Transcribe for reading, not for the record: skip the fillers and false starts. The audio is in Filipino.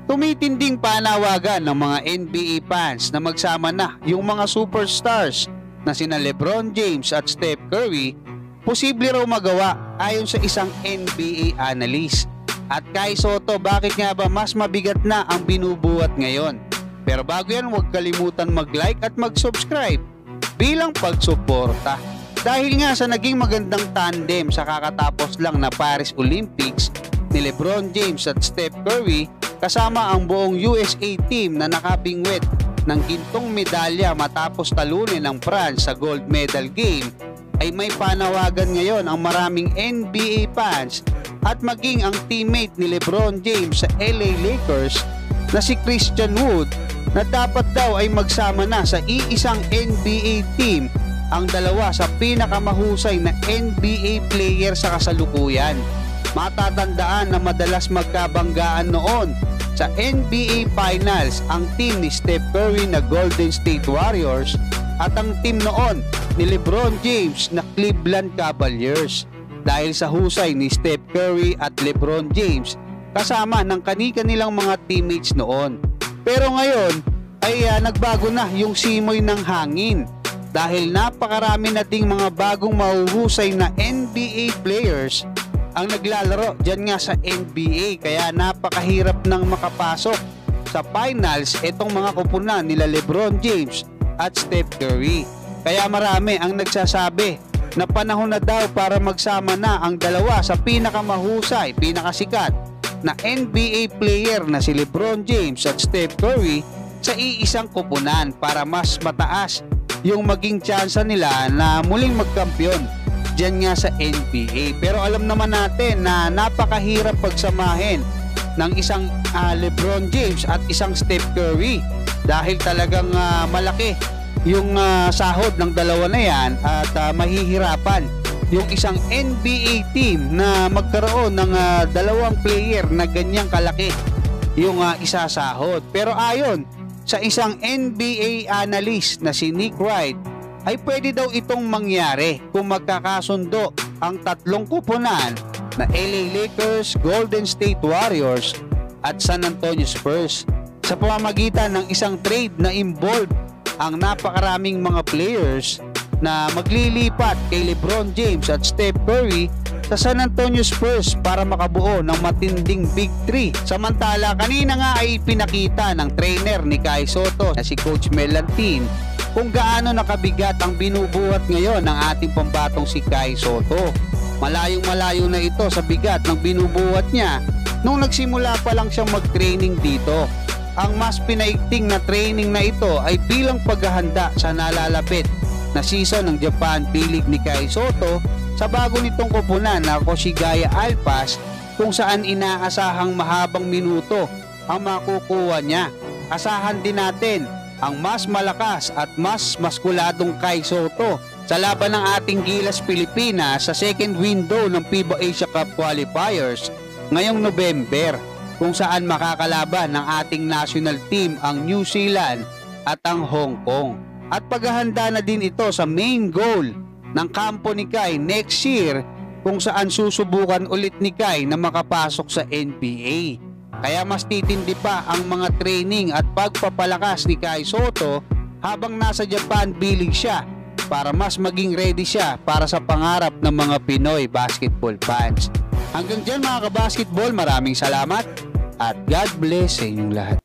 Tumitinding panawagan ng mga NBA fans na magsama na yung mga superstars na sina LeBron James at Steph Curry, posible raw magawa ayon sa isang NBA analyst. At Kai Sotto, bakit nga ba mas mabigat na ang binubuhat ngayon? Pero bago yan, huwag kalimutan mag-like at mag-subscribe bilang pagsuporta. Dahil nga sa naging magandang tandem sa kakatapos lang na Paris Olympics ni LeBron James at Steph Curry, kasama ang buong USA team na nakabingwit ng gintong medalya matapos talunin ng France sa gold medal game, ay may panawagan ngayon ang maraming NBA fans at maging ang teammate ni LeBron James sa LA Lakers na si Christian Wood na dapat daw ay magsama na sa iisang NBA team ang dalawa sa pinakamahusay na NBA player sa kasalukuyan. Matatandaan na madalas magkabanggaan noon sa NBA Finals ang team ni Steph Curry na Golden State Warriors at ang team noon ni LeBron James na Cleveland Cavaliers, dahil sa husay ni Steph Curry at LeBron James kasama ng kani-kanilang mga teammates noon. Pero ngayon ay nagbago na yung simoy ng hangin dahil napakarami na ding mga bagong mahuhusay na NBA players ang naglalaro dyan nga sa NBA, kaya napakahirap nang makapasok sa finals itong mga kupunan nila LeBron James at Steph Curry. Kaya marami ang nagsasabi na panahon na daw para magsama na ang dalawa sa pinakamahusay, pinakasikat na NBA player na si LeBron James at Steph Curry sa iisang kupunan para mas mataas yung maging tsansa nila na muling magkampiyon dyan nga sa NBA. Pero alam naman natin na napakahirap pagsamahin ng isang LeBron James at isang Steph Curry dahil talagang malaki yung sahod ng dalawa na yan at mahihirapan yung isang NBA team na magkaroon ng dalawang player na ganyang kalaki yung isasahod. Pero ayon sa isang NBA analyst na si Nick Wright, ay pwede daw itong mangyari kung magkakasundo ang tatlong kupunan na LA Lakers, Golden State Warriors at San Antonio Spurs sa pamamagitan ng isang trade na involved ang napakaraming mga players na maglilipat kay LeBron James at Steph Curry sa San Antonio Spurs para makabuo ng matinding Big 3. Samantala, kanina nga ay pinakita ng trainer ni Kai Sotto na si Coach Melantin kung gaano nakabigat ang binubuhat ngayon ng ating pambatong si Kai Sotto. Malayong malayo na ito sa bigat ng binubuhat niya nung nagsimula pa lang siyang mag-training dito. Ang mas pinaigting na training na ito ay bilang paghahanda sa nalalapit na season ng Japan P-League ni Kai Sotto sa bago nitong kupunan na Koshigaya Alpas, kung saan inaasahang mahabang minuto ang makukuha niya. Asahan din natin ang mas malakas at mas maskuladong Kai Sotto sa laban ng ating Gilas Pilipinas sa second window ng FIBA Asia Cup Qualifiers ngayong November, kung saan makakalaban ng ating national team ang New Zealand at ang Hong Kong. At paghahanda na din ito sa main goal ng kampo ni Kai next year, kung saan susubukan ulit ni Kai na makapasok sa NBA. Kaya mas titindi pa ang mga training at pagpapalakas ni Kai Sotto habang nasa Japan B-League siya para mas maging ready siya para sa pangarap ng mga Pinoy basketball fans. Hanggang dyan mga kabasketball, maraming salamat at God bless sa inyong lahat.